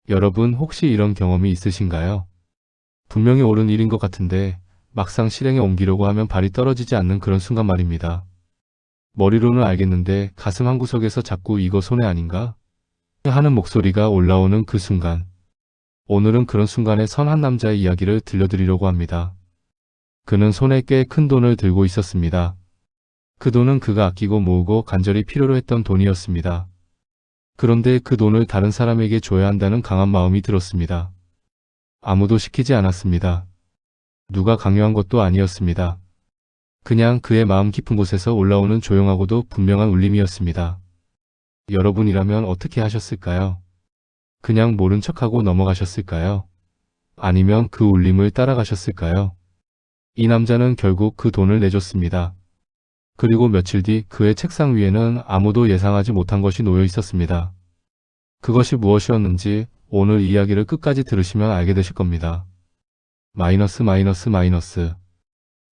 여러분 혹시 이런 경험이 있으신가요? 분명히 옳은 일인 것 같은데 막상 실행에 옮기려고 하면 발이 떨어지지 않는 그런 순간 말입니다. 머리로는 알겠는데 가슴 한구석에서 자꾸 이거 손해 아닌가? 하는 목소리가 올라오는 그 순간. 오늘은 그런 순간에 선 한 남자의 이야기를 들려드리려고 합니다. 그는 손에 꽤 큰 돈을 들고 있었습니다. 그 돈은 그가 아끼고 모으고 간절히 필요로 했던 돈이었습니다. 그런데 그 돈을 다른 사람에게 줘야 한다는 강한 마음이 들었습니다. 아무도 시키지 않았습니다. 누가 강요한 것도 아니었습니다. 그냥 그의 마음 깊은 곳에서 올라오는 조용하고도 분명한 울림이었습니다. 여러분이라면 어떻게 하셨을까요? 그냥 모른 척하고 넘어가셨을까요? 아니면 그 울림을 따라가셨을까요? 이 남자는 결국 그 돈을 내줬습니다. 그리고 며칠 뒤 그의 책상 위에는 아무도 예상하지 못한 것이 놓여 있었습니다. 그것이 무엇이었는지 오늘 이야기를 끝까지 들으시면 알게 되실 겁니다. 마이너스.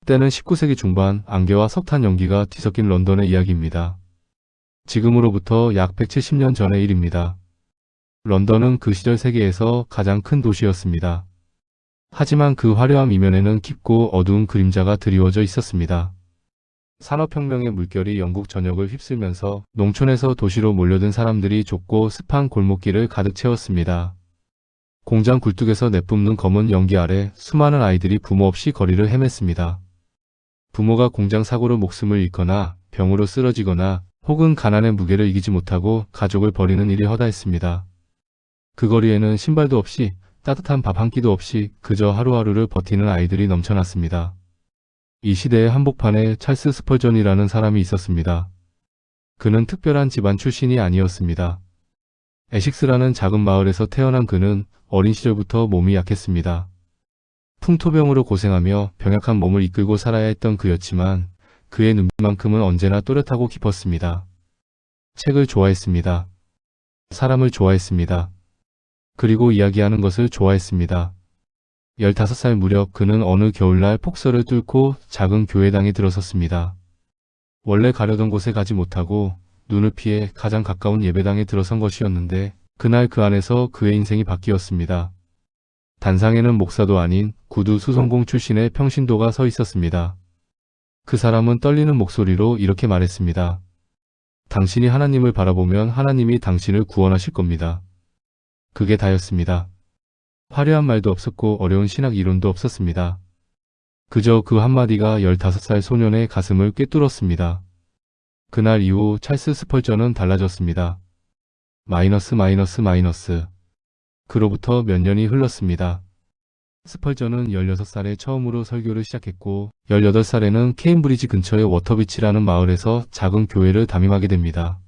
때는 19세기 중반 안개와 석탄 연기가 뒤섞인 런던의 이야기입니다. 지금으로부터 약 170년 전의 일입니다. 런던은 그 시절 세계에서 가장 큰 도시였습니다. 하지만 그 화려한 이면에는 깊고 어두운 그림자가 드리워져 있었습니다. 산업혁명의 물결이 영국 전역을 휩쓸면서 농촌에서 도시로 몰려든 사람들이 좁고 습한 골목길을 가득 채웠습니다. 공장 굴뚝에서 내뿜는 검은 연기 아래 수많은 아이들이 부모 없이 거리를 헤맸습니다. 부모가 공장 사고로 목숨을 잃거나 병으로 쓰러지거나 혹은 가난의 무게를 이기지 못하고 가족을 버리는 일이 허다했습니다. 그 거리에는 신발도 없이 따뜻한 밥 한 끼도 없이 그저 하루하루를 버티는 아이들이 넘쳐났습니다. 이 시대의 한복판에 찰스 스펄전이라는 사람이 있었습니다. 그는 특별한 집안 출신이 아니었습니다. 에식스라는 작은 마을에서 태어난 그는 어린 시절부터 몸이 약했습니다. 풍토병으로 고생하며 병약한 몸을 이끌고 살아야 했던 그였지만 그의 눈빛만큼은 언제나 또렷하고 깊었습니다. 책을 좋아했습니다. 사람을 좋아했습니다. 그리고 이야기하는 것을 좋아했습니다. 15살 무렵 그는 어느 겨울날 폭설을 뚫고 작은 교회당에 들어섰습니다. 원래 가려던 곳에 가지 못하고 눈을 피해 가장 가까운 예배당에 들어선 것이었는데 그날 그 안에서 그의 인생이 바뀌었습니다. 단상에는 목사도 아닌 구두 수선공 출신의 평신도가 서 있었습니다. 그 사람은 떨리는 목소리로 이렇게 말했습니다. 당신이 하나님을 바라보면 하나님이 당신을 구원하실 겁니다. 그게 다였습니다. 화려한 말도 없었고 어려운 신학 이론도 없었습니다. 그저 그 한마디가 15살 소년의 가슴을 꿰뚫었습니다. 그날 이후 찰스 스펄전은 달라졌습니다. 마이너스. 그로부터 몇 년이 흘렀습니다. 스펄전은 16살에 처음으로 설교를 시작했고 18살에는 케임브리지 근처의 워터비치라는 마을에서 작은 교회를 담임하게 됩니다.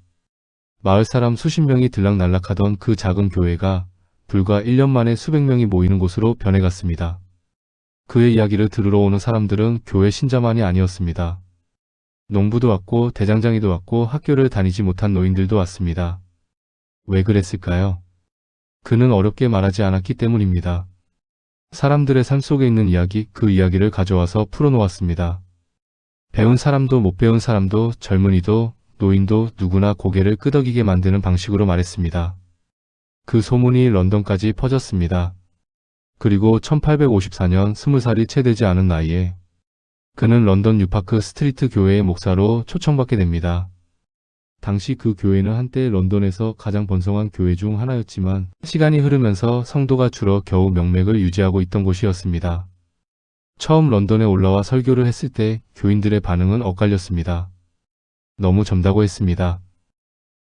마을 사람 수십 명이 들락날락하던 그 작은 교회가 불과 1년 만에 수백 명이 모이는 곳으로 변해갔습니다. 그의 이야기를 들으러 오는 사람들은 교회 신자만이 아니었습니다. 농부도 왔고 대장장이도 왔고 학교를 다니지 못한 노인들도 왔습니다. 왜 그랬을까요? 그는 어렵게 말하지 않았기 때문입니다. 사람들의 삶 속에 있는 이야기, 그 이야기를 가져와서 풀어놓았습니다. 배운 사람도 못 배운 사람도 젊은이도 노인도 누구나 고개를 끄덕이게 만드는 방식으로 말했습니다. 그 소문이 런던까지 퍼졌습니다. 그리고 1854년 20살이 채 되지 않은 나이에 그는 런던 뉴파크 스트리트 교회의 목사로 초청받게 됩니다. 당시 그 교회는 한때 런던에서 가장 번성한 교회 중 하나였지만 시간이 흐르면서 성도가 줄어 겨우 명맥을 유지하고 있던 곳이었습니다. 처음 런던에 올라와 설교를 했을 때 교인들의 반응은 엇갈렸습니다. 너무 젊다고 했습니다.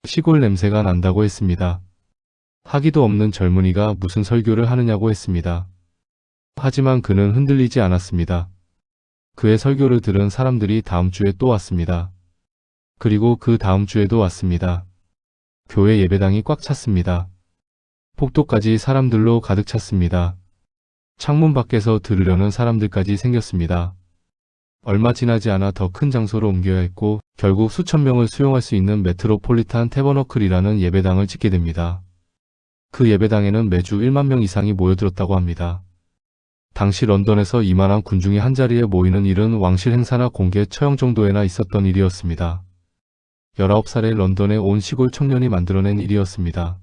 시골 냄새가 난다고 했습니다. 학위도 없는 젊은이가 무슨 설교를 하느냐고 했습니다. 하지만 그는 흔들리지 않았습니다. 그의 설교를 들은 사람들이 다음 주에 또 왔습니다. 그리고 그 다음 주에도 왔습니다. 교회 예배당이 꽉 찼습니다. 복도까지 사람들로 가득 찼습니다. 창문 밖에서 들으려는 사람들까지 생겼습니다. 얼마 지나지 않아 더 큰 장소로 옮겨야 했고 결국 수천 명을 수용할 수 있는 메트로폴리탄 태버너클이라는 예배당을 짓게 됩니다. 그 예배당에는 매주 1만 명 이상이 모여들었다고 합니다. 당시 런던에서 이만한 군중이 한자리에 모이는 일은 왕실 행사나 공개 처형 정도에나 있었던 일이었습니다. 19살의 런던에 온 시골 청년이 만들어낸 일이었습니다.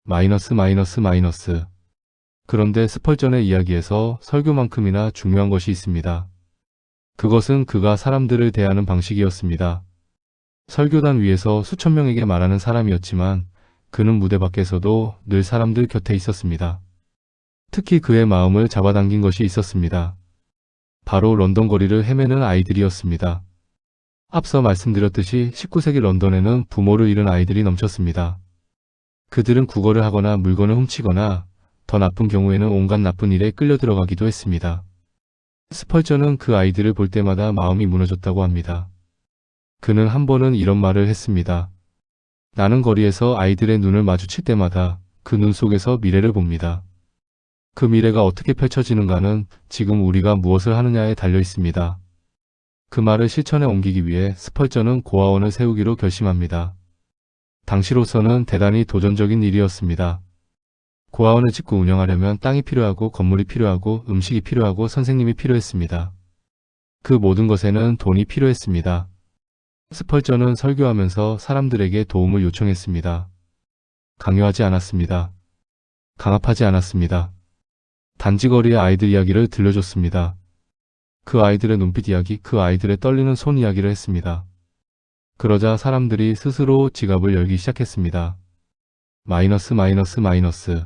마이너스 마이너스 마이너스. 그런데 스펄전의 이야기에서 설교만큼이나 중요한 것이 있습니다. 그것은 그가 사람들을 대하는 방식이었습니다. 설교단 위에서 수천 명에게 말하는 사람이었지만 그는 무대 밖에서도 늘 사람들 곁에 있었습니다. 특히 그의 마음을 잡아당긴 것이 있었습니다. 바로 런던 거리를 헤매는 아이들이었습니다. 앞서 말씀드렸듯이 19세기 런던에는 부모를 잃은 아이들이 넘쳤습니다. 그들은 구걸을 하거나 물건을 훔치거나 더 나쁜 경우에는 온갖 나쁜 일에 끌려 들어가기도 했습니다. 스펄전은 그 아이들을 볼 때마다 마음이 무너졌다고 합니다. 그는 한 번은 이런 말을 했습니다. 나는 거리에서 아이들의 눈을 마주칠 때마다 그 눈 속에서 미래를 봅니다. 그 미래가 어떻게 펼쳐지는가는 지금 우리가 무엇을 하느냐에 달려 있습니다. 그 말을 실천에 옮기기 위해 스펄전은 고아원을 세우기로 결심합니다. 당시로서는 대단히 도전적인 일이었습니다. 고아원을 짓고 운영하려면 땅이 필요하고 건물이 필요하고 음식이 필요하고 선생님이 필요했습니다. 그 모든 것에는 돈이 필요했습니다. 스펄전은 설교하면서 사람들에게 도움을 요청했습니다. 강요하지 않았습니다. 강압하지 않았습니다. 단지 거리의 아이들 이야기를 들려줬습니다. 그 아이들의 눈빛 이야기, 그 아이들의 떨리는 손 이야기를 했습니다. 그러자 사람들이 스스로 지갑을 열기 시작했습니다. 마이너스 마이너스 마이너스.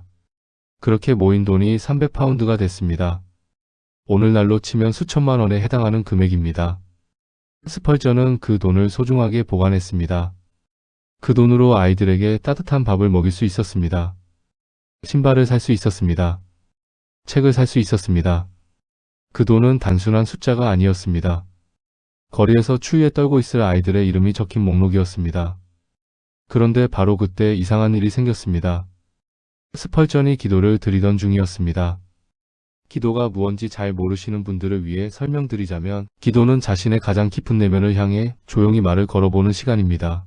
그렇게 모인 돈이 300파운드가 됐습니다. 오늘날로 치면 수천만 원에 해당하는 금액입니다. 스펄전은 그 돈을 소중하게 보관했습니다. 그 돈으로 아이들에게 따뜻한 밥을 먹일 수 있었습니다. 신발을 살 수 있었습니다. 책을 살 수 있었습니다. 그 돈은 단순한 숫자가 아니었습니다. 거리에서 추위에 떨고 있을 아이들의 이름이 적힌 목록이었습니다. 그런데 바로 그때 이상한 일이 생겼습니다. 스펄전이 기도를 드리던 중이었습니다. 기도가 무언지 잘 모르시는 분들을 위해 설명드리자면 기도는 자신의 가장 깊은 내면을 향해 조용히 말을 걸어보는 시간입니다.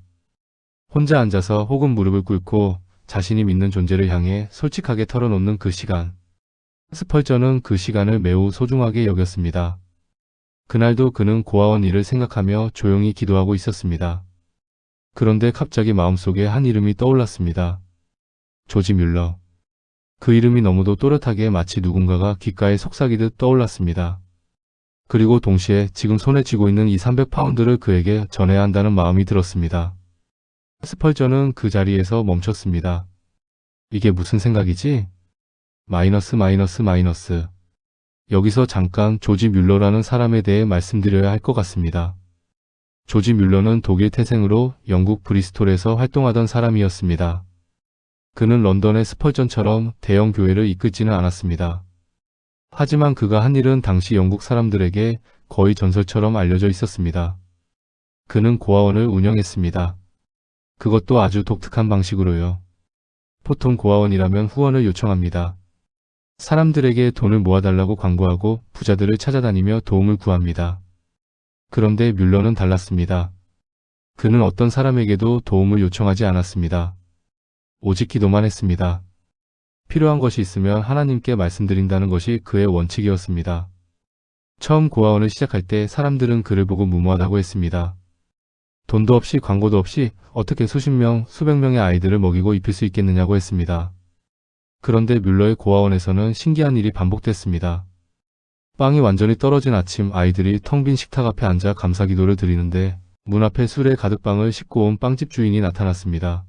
혼자 앉아서 혹은 무릎을 꿇고 자신이 믿는 존재를 향해 솔직하게 털어놓는 그 시간. 스펄전은 그 시간을 매우 소중하게 여겼습니다. 그날도 그는 고아원 일을 생각하며 조용히 기도하고 있었습니다. 그런데 갑자기 마음속에 한 이름이 떠올랐습니다. 조지 뮬러. 그 이름이 너무도 또렷하게 마치 누군가가 귓가에 속삭이듯 떠올랐습니다. 그리고 동시에 지금 손에 쥐고 있는 이 300파운드를 그에게 전해야 한다는 마음이 들었습니다. 스펄전은 그 자리에서 멈췄습니다. 이게 무슨 생각이지? 마이너스 마이너스 마이너스. 여기서 잠깐 조지 뮬러라는 사람에 대해 말씀드려야 할 것 같습니다. 조지 뮬러는 독일 태생으로 영국 브리스톨에서 활동하던 사람이었습니다. 그는 런던의 스펄전처럼 대형 교회를 이끌지는 않았습니다. 하지만 그가 한 일은 당시 영국 사람들에게 거의 전설처럼 알려져 있었습니다. 그는 고아원을 운영했습니다. 그것도 아주 독특한 방식으로요. 보통 고아원이라면 후원을 요청합니다. 사람들에게 돈을 모아달라고 광고하고 부자들을 찾아다니며 도움을 구합니다. 그런데 뮬러는 달랐습니다. 그는 어떤 사람에게도 도움을 요청하지 않았습니다. 오직 기도만 했습니다. 필요한 것이 있으면 하나님께 말씀드린다는 것이 그의 원칙이었습니다. 처음 고아원을 시작할 때 사람들은 그를 보고 무모하다고 했습니다. 돈도 없이 광고도 없이 어떻게 수십 명, 수백 명의 아이들을 먹이고 입힐 수 있겠느냐고 했습니다. 그런데 뮬러의 고아원에서는 신기한 일이 반복됐습니다. 빵이 완전히 떨어진 아침 아이들이 텅 빈 식탁 앞에 앉아 감사기도를 드리는데 문 앞에 술에 가득 빵을 싣고 온 빵집 주인이 나타났습니다.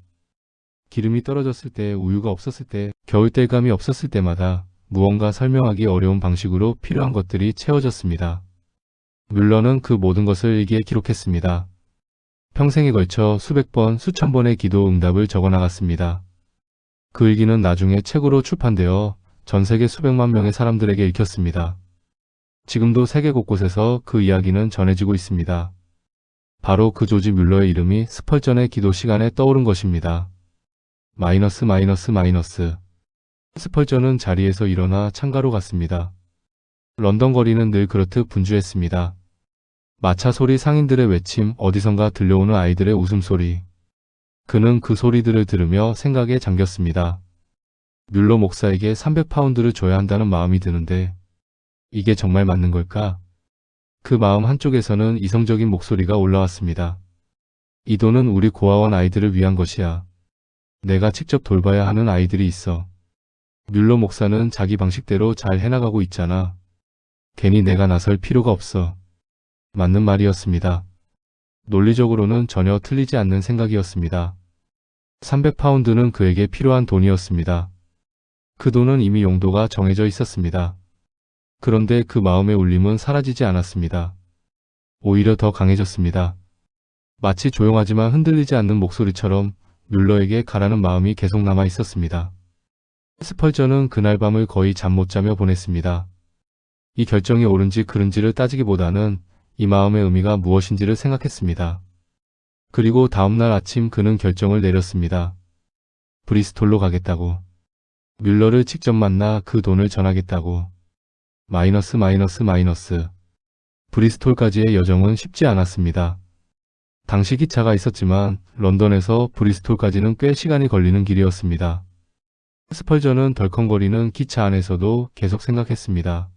기름이 떨어졌을 때, 우유가 없었을 때, 겨울땔감이 없었을 때마다 무언가 설명하기 어려운 방식으로 필요한 것들이 채워졌습니다. 뮬러는 그 모든 것을 일기에 기록했습니다. 평생에 걸쳐 수백 번, 수천 번의 기도 응답을 적어나갔습니다. 그 일기는 나중에 책으로 출판되어 전 세계 수백만 명의 사람들에게 읽혔습니다. 지금도 세계 곳곳에서 그 이야기는 전해지고 있습니다. 바로 그 조지 뮬러의 이름이 스펄전의 기도 시간에 떠오른 것입니다. 마이너스 마이너스 마이너스. 스펄전은 자리에서 일어나 창가로 갔습니다. 런던 거리는 늘 그렇듯 분주했습니다. 마차 소리, 상인들의 외침, 어디선가 들려오는 아이들의 웃음소리. 그는 그 소리들을 들으며 생각에 잠겼습니다. 뮬러 목사에게 300파운드를 줘야 한다는 마음이 드는데 이게 정말 맞는 걸까? 그 마음 한쪽에서는 이성적인 목소리가 올라왔습니다. 이 돈은 우리 고아원 아이들을 위한 것이야. 내가 직접 돌봐야 하는 아이들이 있어. 뮬러 목사는 자기 방식대로 잘 해나가고 있잖아. 괜히 내가 나설 필요가 없어. 맞는 말이었습니다. 논리적으로는 전혀 틀리지 않는 생각이었습니다. 300파운드는 그에게 필요한 돈이었습니다. 그 돈은 이미 용도가 정해져 있었습니다. 그런데 그 마음의 울림은 사라지지 않았습니다. 오히려 더 강해졌습니다. 마치 조용하지만 흔들리지 않는 목소리처럼 뮬러에게 가라는 마음이 계속 남아 있었습니다. 스펄전은 그날 밤을 거의 잠 못 자며 보냈습니다. 이 결정이 옳은지 그른지를 따지기보다는 이 마음의 의미가 무엇인지를 생각했습니다. 그리고 다음날 아침 그는 결정을 내렸습니다. 브리스톨로 가겠다고. 뮬러를 직접 만나 그 돈을 전하겠다고. 마이너스. 브리스톨까지의 여정은 쉽지 않았습니다. 당시 기차가 있었지만 런던에서 브리스톨까지는 꽤 시간이 걸리는 길이었습니다. 스펄전은 덜컹거리는 기차 안에서도 계속 생각했습니다.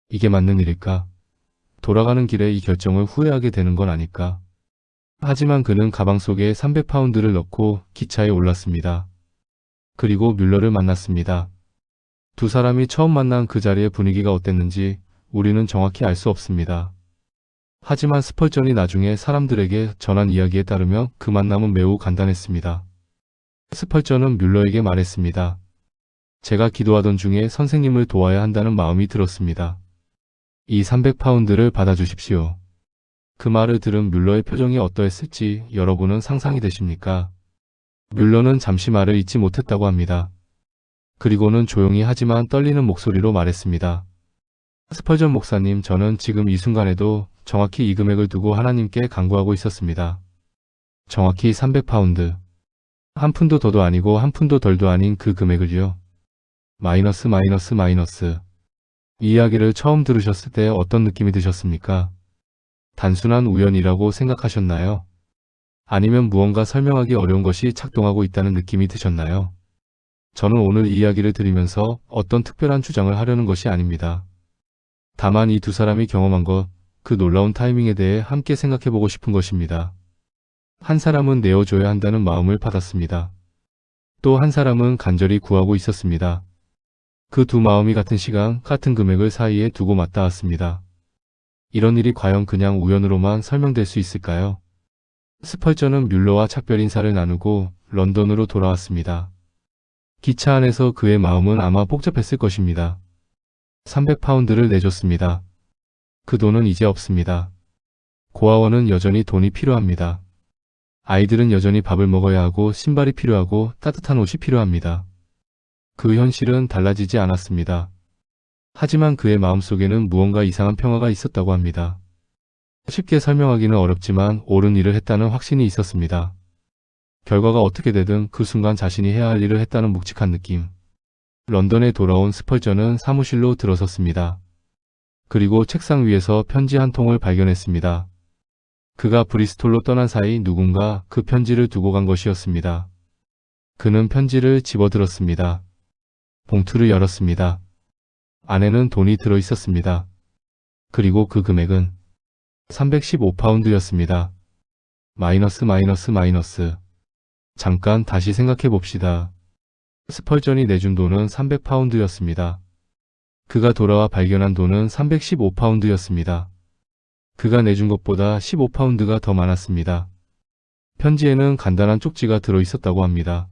이게 맞는 일일까? 돌아가는 길에 이 결정을 후회하게 되는 건 아닐까? 하지만 그는 가방 속에 300파운드를 넣고 기차에 올랐습니다. 그리고 뮬러를 만났습니다. 두 사람이 처음 만난 그 자리의 분위기가 어땠는지 우리는 정확히 알 수 없습니다. 하지만 스펄전이 나중에 사람들에게 전한 이야기에 따르면 그 만남은 매우 간단했습니다. 스펄전은 뮬러에게 말했습니다. 제가 기도하던 중에 선생님을 도와야 한다는 마음이 들었습니다. 이 300파운드를 받아주십시오. 그 말을 들은 뮬러의 표정이 어떠했을지 여러분은 상상이 되십니까? 뮬러는 잠시 말을 잇지 못했다고 합니다. 그리고는 조용히 하지만 떨리는 목소리로 말했습니다. 스펄전 목사님, 저는 지금 이 순간에도 정확히 이 금액을 두고 하나님께 간구하고 있었습니다. 정확히 300파운드. 한 푼도 더도 아니고 한 푼도 덜도 아닌 그 금액을요. 마이너스. 이 이야기를 처음 들으셨을 때 어떤 느낌이 드셨습니까? 단순한 우연이라고 생각하셨나요? 아니면 무언가 설명하기 어려운 것이 작동하고 있다는 느낌이 드셨나요? 저는 오늘 이 이야기를 들으면서 어떤 특별한 주장을 하려는 것이 아닙니다. 다만 이 두 사람이 경험한 것, 그 놀라운 타이밍에 대해 함께 생각해보고 싶은 것입니다. 한 사람은 내어줘야 한다는 마음을 받았습니다. 또 한 사람은 간절히 구하고 있었습니다. 그 두 마음이 같은 시간, 같은 금액을 사이에 두고 맞닿았습니다. 이런 일이 과연 그냥 우연으로만 설명될 수 있을까요? 스펄전은 뮬러와 작별 인사를 나누고 런던으로 돌아왔습니다. 기차 안에서 그의 마음은 아마 복잡했을 것입니다. 300파운드를 내줬습니다. 그 돈은 이제 없습니다. 고아원은 여전히 돈이 필요합니다. 아이들은 여전히 밥을 먹어야 하고 신발이 필요하고 따뜻한 옷이 필요합니다. 그 현실은 달라지지 않았습니다. 하지만 그의 마음속에는 무언가 이상한 평화가 있었다고 합니다. 쉽게 설명하기는 어렵지만 옳은 일을 했다는 확신이 있었습니다. 결과가 어떻게 되든 그 순간 자신이 해야 할 일을 했다는 묵직한 느낌. 런던에 돌아온 스펄전은 사무실로 들어섰습니다. 그리고 책상 위에서 편지 한 통을 발견했습니다. 그가 브리스톨로 떠난 사이 누군가 그 편지를 두고 간 것이었습니다. 그는 편지를 집어들었습니다. 봉투를 열었습니다. 안에는 돈이 들어 있었습니다. 그리고 그 금액은 315파운드였습니다. 마이너스. 잠깐 다시 생각해 봅시다. 스펄전이 내준 돈은 300파운드였습니다. 그가 돌아와 발견한 돈은 315파운드였습니다. 그가 내준 것보다 15파운드가 더 많았습니다. 편지에는 간단한 쪽지가 들어 있었다고 합니다.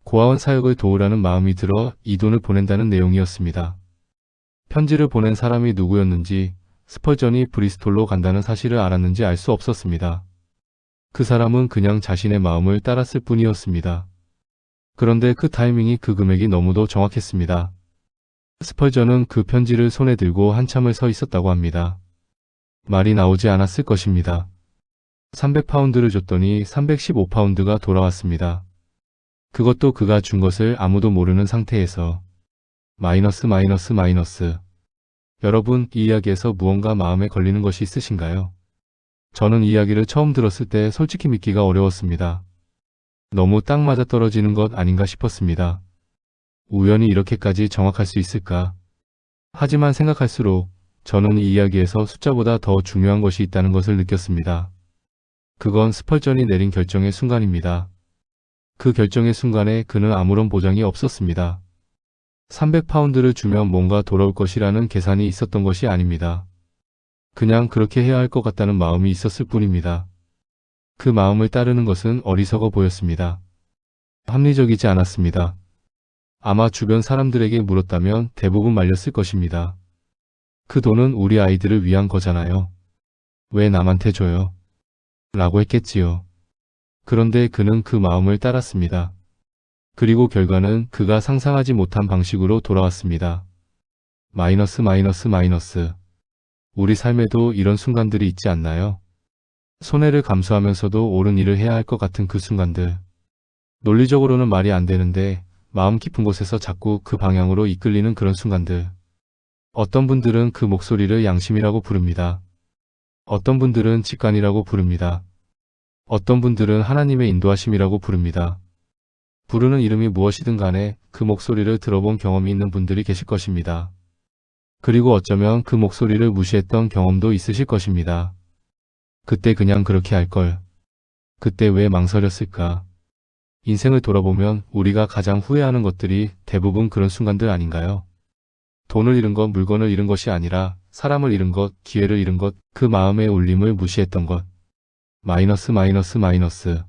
고아원 사역을 도우라는 마음이 들어 이 돈을 보낸다는 내용이었습니다. 편지를 보낸 사람이 누구였는지, 스펄전이 브리스톨로 간다는 사실을 알았는지 알 수 없었습니다. 그 사람은 그냥 자신의 마음을 따랐을 뿐이었습니다. 그런데 그 타이밍이 그 금액이 너무도 정확했습니다. 스펄전은 그 편지를 손에 들고 한참을 서 있었다고 합니다. 말이 나오지 않았을 것입니다. 300파운드를 줬더니 315파운드가 돌아왔습니다. 그것도 그가 준 것을 아무도 모르는 상태에서. 마이너스. 여러분, 이 이야기에서 무언가 마음에 걸리는 것이 있으신가요? 저는 이 이야기를 처음 들었을 때 솔직히 믿기가 어려웠습니다. 너무 딱 맞아떨어지는 것 아닌가 싶었습니다. 우연히 이렇게까지 정확할 수 있을까? 하지만 생각할수록 저는 이 이야기에서 숫자보다 더 중요한 것이 있다는 것을 느꼈습니다. 그건 스펄전이 내린 결정의 순간입니다. 그 결정의 순간에 그는 아무런 보장이 없었습니다. 300파운드를 주면 뭔가 돌아올 것이라는 계산이 있었던 것이 아닙니다. 그냥 그렇게 해야 할 것 같다는 마음이 있었을 뿐입니다. 그 마음을 따르는 것은 어리석어 보였습니다. 합리적이지 않았습니다. 아마 주변 사람들에게 물었다면 대부분 말렸을 것입니다. 그 돈은 우리 아이들을 위한 거잖아요. 왜 남한테 줘요? 라고 했겠지요. 그런데 그는 그 마음을 따랐습니다. 그리고 결과는 그가 상상하지 못한 방식으로 돌아왔습니다. 마이너스 마이너스 마이너스. 우리 삶에도 이런 순간들이 있지 않나요? 손해를 감수하면서도 옳은 일을 해야 할 것 같은 그 순간들. 논리적으로는 말이 안 되는데 마음 깊은 곳에서 자꾸 그 방향으로 이끌리는 그런 순간들. 어떤 분들은 그 목소리를 양심이라고 부릅니다. 어떤 분들은 직관이라고 부릅니다. 어떤 분들은 하나님의 인도하심이라고 부릅니다. 부르는 이름이 무엇이든 간에 그 목소리를 들어본 경험이 있는 분들이 계실 것입니다. 그리고 어쩌면 그 목소리를 무시했던 경험도 있으실 것입니다. 그때 그냥 그렇게 할 걸. 그때 왜 망설였을까? 인생을 돌아보면 우리가 가장 후회하는 것들이 대부분 그런 순간들 아닌가요? 돈을 잃은 것, 물건을 잃은 것이 아니라 사람을 잃은 것, 기회를 잃은 것, 그 마음의 울림을 무시했던 것. 마이너스 마이너스 마이너스.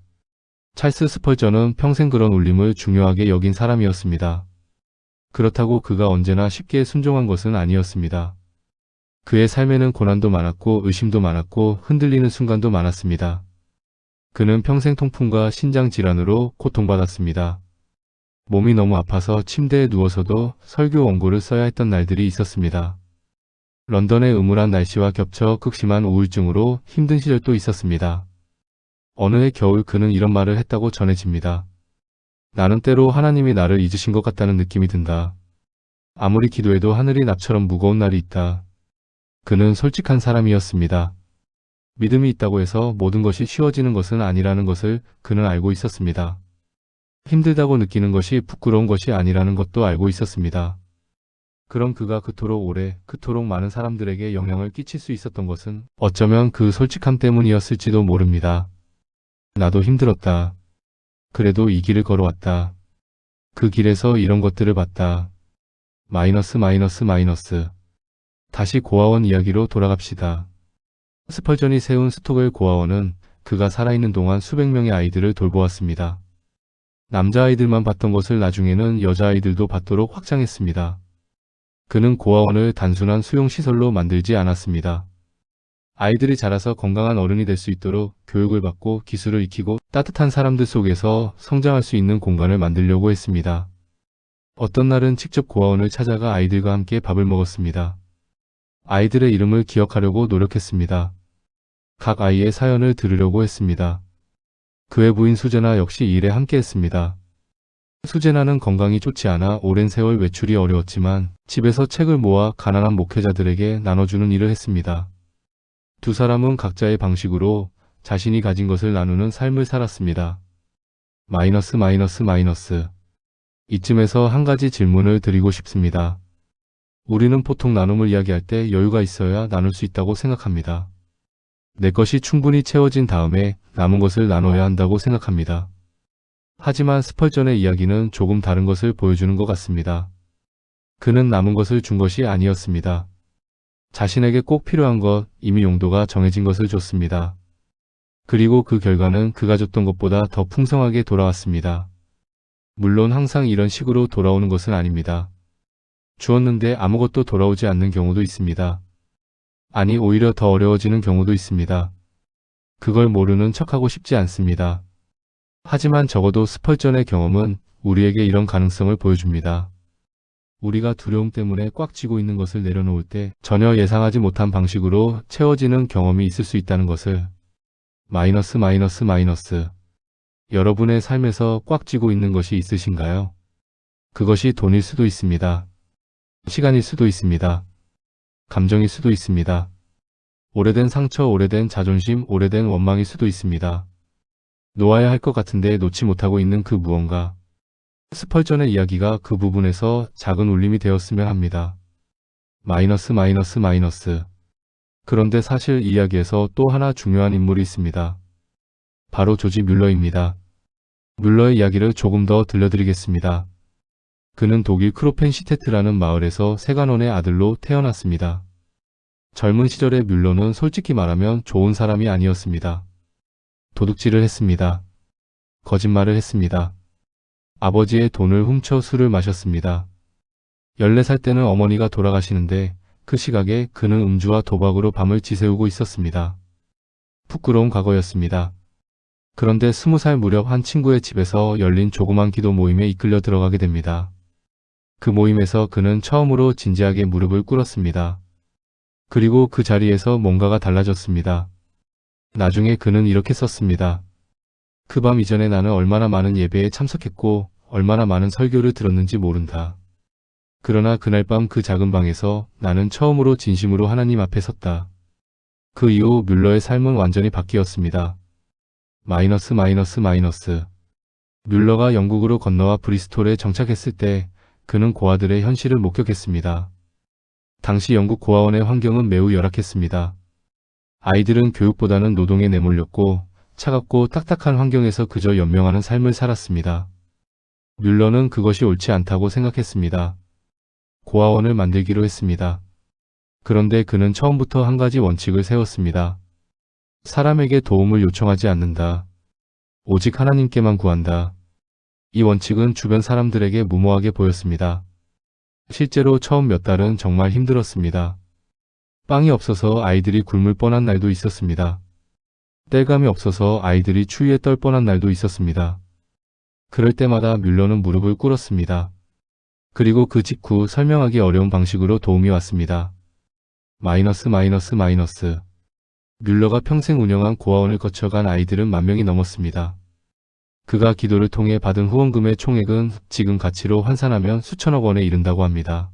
찰스 스펄전은 평생 그런 울림을 중요하게 여긴 사람이었습니다. 그렇다고 그가 언제나 쉽게 순종한 것은 아니었습니다. 그의 삶에는 고난도 많았고 의심도 많았고 흔들리는 순간도 많았습니다. 그는 평생 통풍과 신장질환으로 고통받았습니다. 몸이 너무 아파서 침대에 누워서도 설교 원고를 써야 했던 날들이 있었습니다. 런던의 음울한 날씨와 겹쳐 극심한 우울증으로 힘든 시절도 있었습니다. 어느 해 겨울 그는 이런 말을 했다고 전해집니다. 나는 때로 하나님이 나를 잊으신 것 같다는 느낌이 든다. 아무리 기도해도 하늘이 나처럼 무거운 날이 있다. 그는 솔직한 사람이었습니다. 믿음이 있다고 해서 모든 것이 쉬워지는 것은 아니라는 것을 그는 알고 있었습니다. 힘들다고 느끼는 것이 부끄러운 것이 아니라는 것도 알고 있었습니다. 그럼 그가 그토록 오래, 그토록 많은 사람들에게 영향을 끼칠 수 있었던 것은 어쩌면 그 솔직함 때문이었을지도 모릅니다. 나도 힘들었다. 그래도 이 길을 걸어왔다. 그 길에서 이런 것들을 봤다. 마이너스 마이너스 마이너스. 다시 고아원 이야기로 돌아갑시다. 스펄전이 세운 스톡웰 고아원은 그가 살아있는 동안 수백 명의 아이들을 돌보았습니다. 남자아이들만 봤던 것을 나중에는 여자아이들도 받도록 확장했습니다. 그는 고아원을 단순한 수용시설로 만들지 않았습니다. 아이들이 자라서 건강한 어른이 될 수 있도록 교육을 받고 기술을 익히고 따뜻한 사람들 속에서 성장할 수 있는 공간을 만들려고 했습니다. 어떤 날은 직접 고아원을 찾아가 아이들과 함께 밥을 먹었습니다. 아이들의 이름을 기억하려고 노력했습니다. 각 아이의 사연을 들으려고 했습니다. 그의 부인 수제나 역시 일에 함께 했습니다. 수제나는 건강이 좋지 않아 오랜 세월 외출이 어려웠지만 집에서 책을 모아 가난한 목회자들에게 나눠주는 일을 했습니다. 두 사람은 각자의 방식으로 자신이 가진 것을 나누는 삶을 살았습니다. 마이너스 마이너스 마이너스. 이쯤에서 한 가지 질문을 드리고 싶습니다. 우리는 보통 나눔을 이야기할 때 여유가 있어야 나눌 수 있다고 생각합니다. 내 것이 충분히 채워진 다음에 남은 것을 나눠야 한다고 생각합니다. 하지만 스펄전의 이야기는 조금 다른 것을 보여주는 것 같습니다. 그는 남은 것을 준 것이 아니었습니다. 자신에게 꼭 필요한 것, 이미 용도가 정해진 것을 줬습니다. 그리고 그 결과는 그가 줬던 것보다 더 풍성하게 돌아왔습니다. 물론 항상 이런 식으로 돌아오는 것은 아닙니다. 주었는데 아무것도 돌아오지 않는 경우도 있습니다. 아니, 오히려 더 어려워지는 경우도 있습니다. 그걸 모르는 척하고 싶지 않습니다. 하지만 적어도 스펄전의 경험은 우리에게 이런 가능성을 보여줍니다. 우리가 두려움 때문에 꽉 쥐고 있는 것을 내려놓을 때 전혀 예상하지 못한 방식으로 채워지는 경험이 있을 수 있다는 것을. 마이너스 마이너스 마이너스. 여러분의 삶에서 꽉 쥐고 있는 것이 있으신가요? 그것이 돈일 수도 있습니다. 시간일 수도 있습니다. 감정일 수도 있습니다. 오래된 상처, 오래된 자존심, 오래된 원망일 수도 있습니다. 놓아야 할 것 같은데 놓지 못하고 있는 그 무언가. 스펄전의 이야기가 그 부분에서 작은 울림이 되었으면 합니다. 마이너스 마이너스 마이너스. 그런데 사실 이 이야기에서 또 하나 중요한 인물이 있습니다. 바로 조지 뮬러입니다. 뮬러의 이야기를 조금 더 들려드리겠습니다. 그는 독일 크로펜시테트라는 마을에서 세간원의 아들로 태어났습니다. 젊은 시절의 뮬러는 솔직히 말하면 좋은 사람이 아니었습니다. 도둑질을 했습니다. 거짓말을 했습니다. 아버지의 돈을 훔쳐 술을 마셨습니다. 14살 때는 어머니가 돌아가시는데 그 시각에 그는 음주와 도박으로 밤을 지새우고 있었습니다. 부끄러운 과거였습니다. 그런데 20살 무렵 한 친구의 집에서 열린 조그만 기도 모임에 이끌려 들어가게 됩니다. 그 모임에서 그는 처음으로 진지하게 무릎을 꿇었습니다. 그리고 그 자리에서 뭔가가 달라졌습니다. 나중에 그는 이렇게 썼습니다. 그 밤 이전에 나는 얼마나 많은 예배에 참석했고 얼마나 많은 설교를 들었는지 모른다. 그러나 그날 밤 그 작은 방에서 나는 처음으로 진심으로 하나님 앞에 섰다. 그 이후 뮬러의 삶은 완전히 바뀌었습니다. 마이너스. 뮬러가 영국으로 건너와 브리스톨에 정착했을 때 그는 고아들의 현실을 목격했습니다. 당시 영국 고아원의 환경은 매우 열악했습니다. 아이들은 교육보다는 노동에 내몰렸고 차갑고 딱딱한 환경에서 그저 연명하는 삶을 살았습니다. 뮬러는 그것이 옳지 않다고 생각했습니다. 고아원을 만들기로 했습니다. 그런데 그는 처음부터 한 가지 원칙을 세웠습니다. 사람에게 도움을 요청하지 않는다. 오직 하나님께만 구한다. 이 원칙은 주변 사람들에게 무모하게 보였습니다. 실제로 처음 몇 달은 정말 힘들었습니다. 빵이 없어서 아이들이 굶을 뻔한 날도 있었습니다. 땔감이 없어서 아이들이 추위에 떨 뻔한 날도 있었습니다. 그럴 때마다 뮬러는 무릎을 꿇었습니다. 그리고 그 직후 설명하기 어려운 방식으로 도움이 왔습니다. 마이너스. 뮬러가 평생 운영한 고아원을 거쳐간 아이들은 10,000명이 넘었습니다. 그가 기도를 통해 받은 후원금의 총액은 지금 가치로 환산하면 수천억 원에 이른다고 합니다.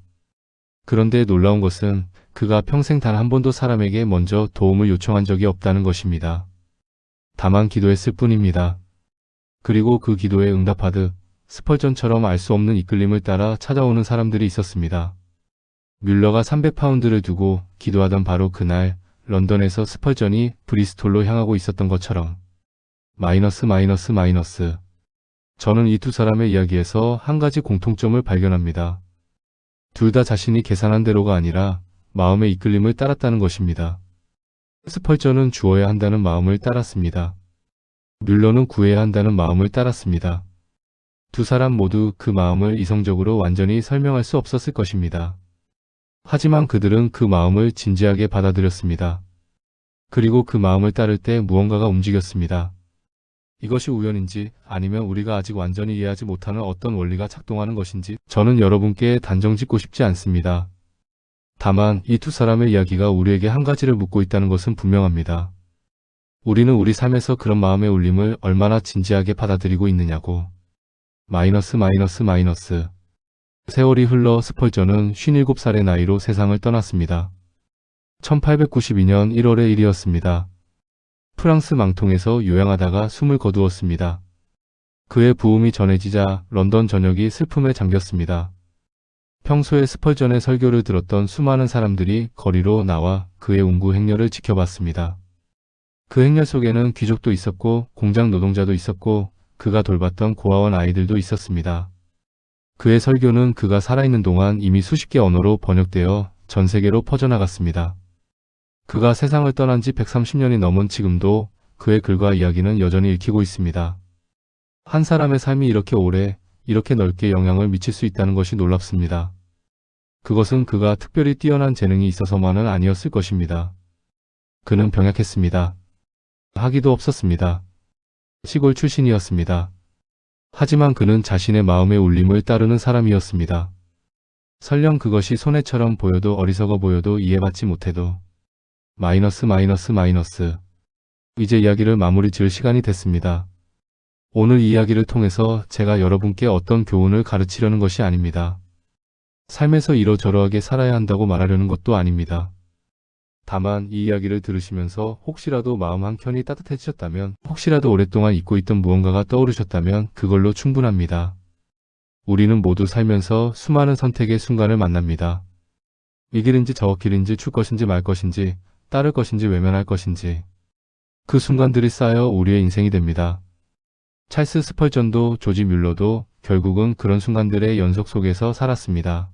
그런데 놀라운 것은 그가 평생 단 한 번도 사람에게 먼저 도움을 요청한 적이 없다는 것입니다. 다만 기도했을 뿐입니다. 그리고 그 기도에 응답하듯 스펄전처럼 알 수 없는 이끌림을 따라 찾아오는 사람들이 있었습니다. 뮬러가 300파운드를 두고 기도하던 바로 그날 런던에서 스펄전이 브리스톨로 향하고 있었던 것처럼 마이너스. 저는 이 두 사람의 이야기에서 한 가지 공통점을 발견합니다. 둘 다 자신이 계산한 대로가 아니라 마음의 이끌림을 따랐다는 것입니다. 스펄전은 주어야 한다는 마음을 따랐습니다. 뮬러는 구해야 한다는 마음을 따랐습니다. 두 사람 모두 그 마음을 이성적으로 완전히 설명할 수 없었을 것입니다. 하지만 그들은 그 마음을 진지하게 받아들였습니다. 그리고 그 마음을 따를 때 무언가가 움직였습니다. 이것이 우연인지 아니면 우리가 아직 완전히 이해하지 못하는 어떤 원리가 작동하는 것인지 저는 여러분께 단정짓고 싶지 않습니다. 다만 이 두 사람의 이야기가 우리에게 한 가지를 묻고 있다는 것은 분명합니다. 우리는 우리 삶에서 그런 마음의 울림을 얼마나 진지하게 받아들이고 있느냐고. 마이너스. 세월이 흘러 스펄전은 57살의 나이로 세상을 떠났습니다. 1892년 1월의 일이었습니다. 프랑스 망통에서 요양하다가 숨을 거두었습니다. 그의 부음이 전해지자 런던 전역이 슬픔에 잠겼습니다. 평소에 스펄전의 설교를 들었던 수많은 사람들이 거리로 나와 그의 운구 행렬을 지켜봤습니다. 그 행렬 속에는 귀족도 있었고 공장 노동자도 있었고 그가 돌봤던 고아원 아이들도 있었습니다. 그의 설교는 그가 살아있는 동안 이미 수십 개 언어로 번역되어 전 세계로 퍼져나갔습니다. 그가 세상을 떠난 지 130년이 넘은 지금도 그의 글과 이야기는 여전히 읽히고 있습니다. 한 사람의 삶이 이렇게 오래, 이렇게 넓게 영향을 미칠 수 있다는 것이 놀랍습니다. 그것은 그가 특별히 뛰어난 재능이 있어서만은 아니었을 것입니다. 그는 병약했습니다. 학위도 없었습니다. 시골 출신이었습니다. 하지만 그는 자신의 마음의 울림을 따르는 사람이었습니다. 설령 그것이 손해처럼 보여도 어리석어 보여도 이해받지 못해도 마이너스. 이제 이야기를 마무리 지을 시간이 됐습니다. 오늘 이 이야기를 통해서 제가 여러분께 어떤 교훈을 가르치려는 것이 아닙니다. 삶에서 이러저러하게 살아야 한다고 말하려는 것도 아닙니다. 다만 이 이야기를 들으시면서 혹시라도 마음 한켠이 따뜻해지셨다면, 혹시라도 오랫동안 잊고 있던 무언가가 떠오르셨다면 그걸로 충분합니다. 우리는 모두 살면서 수많은 선택의 순간을 만납니다. 이 길인지 저 길인지 출 것인지 말 것인지, 따를 것인지 외면할 것인지. 그 순간들이 쌓여 우리의 인생이 됩니다. 찰스 스펄전도 조지 뮬러도 결국은 그런 순간들의 연속 속에서 살았습니다.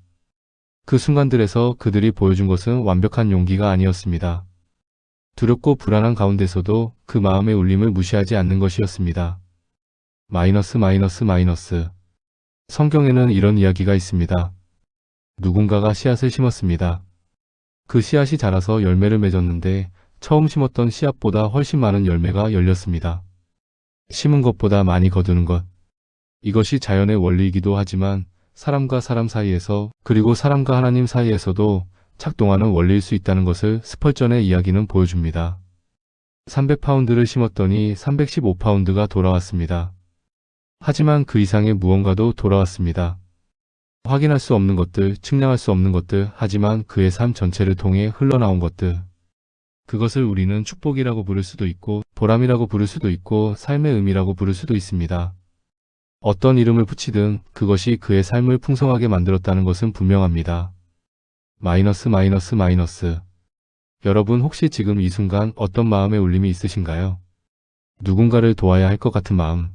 그 순간들에서 그들이 보여준 것은 완벽한 용기가 아니었습니다. 두렵고 불안한 가운데서도 그 마음의 울림을 무시하지 않는 것이었습니다. 마이너스. 성경에는 이런 이야기가 있습니다. 누군가가 씨앗을 심었습니다. 그 씨앗이 자라서 열매를 맺었는데 처음 심었던 씨앗보다 훨씬 많은 열매가 열렸습니다. 심은 것보다 많이 거두는 것. 이것이 자연의 원리이기도 하지만 사람과 사람 사이에서 그리고 사람과 하나님 사이에서도 작동하는 원리일 수 있다는 것을 스펄전의 이야기는 보여줍니다. 300파운드를 심었더니 315파운드가 돌아왔습니다. 하지만 그 이상의 무언가도 돌아왔습니다. 확인할 수 없는 것들, 측량할 수 없는 것들, 하지만 그의 삶 전체를 통해 흘러나온 것들. 그것을 우리는 축복이라고 부를 수도 있고, 보람이라고 부를 수도 있고, 삶의 의미라고 부를 수도 있습니다. 어떤 이름을 붙이든 그것이 그의 삶을 풍성하게 만들었다는 것은 분명합니다. 마이너스. 여러분 혹시 지금 이 순간 어떤 마음의 울림이 있으신가요? 누군가를 도와야 할 것 같은 마음,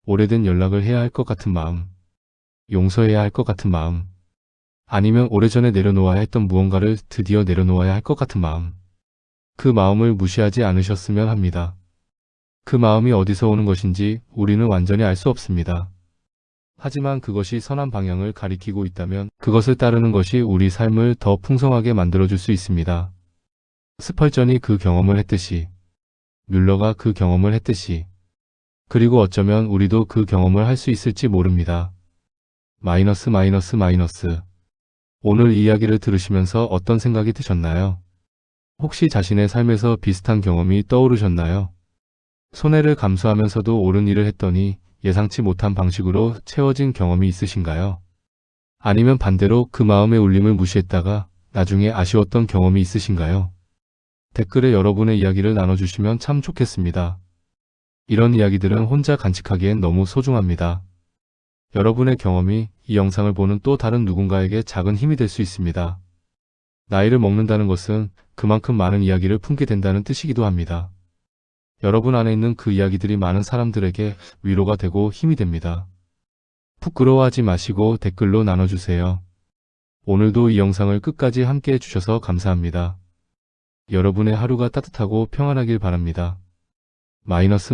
오래된 연락을 해야 할 것 같은 마음, 용서해야 할 것 같은 마음, 아니면 오래전에 내려놓아야 했던 무언가를 드디어 내려놓아야 할 것 같은 마음. 그 마음을 무시하지 않으셨으면 합니다. 그 마음이 어디서 오는 것인지 우리는 완전히 알 수 없습니다. 하지만 그것이 선한 방향을 가리키고 있다면 그것을 따르는 것이 우리 삶을 더 풍성하게 만들어줄 수 있습니다. 스펄전이 그 경험을 했듯이, 뮬러가 그 경험을 했듯이, 그리고 어쩌면 우리도 그 경험을 할 수 있을지 모릅니다. 마이너스. 오늘 이 이야기를 들으시면서 어떤 생각이 드셨나요? 혹시 자신의 삶에서 비슷한 경험이 떠오르셨나요? 손해를 감수하면서도 옳은 일을 했더니 예상치 못한 방식으로 채워진 경험이 있으신가요? 아니면 반대로 그 마음의 울림을 무시했다가 나중에 아쉬웠던 경험이 있으신가요? 댓글에 여러분의 이야기를 나눠주시면 참 좋겠습니다. 이런 이야기들은 혼자 간직하기엔 너무 소중합니다. 여러분의 경험이 이 영상을 보는 또 다른 누군가에게 작은 힘이 될 수 있습니다. 나이를 먹는다는 것은 그만큼 많은 이야기를 품게 된다는 뜻이기도 합니다. 여러분 안에 있는 그 이야기들이 많은 사람들에게 위로가 되고 힘이 됩니다. 부끄러워하지 마시고 댓글로 나눠주세요. 오늘도 이 영상을 끝까지 함께 해주셔서 감사합니다. 여러분의 하루가 따뜻하고 평안하길 바랍니다. 마이너스.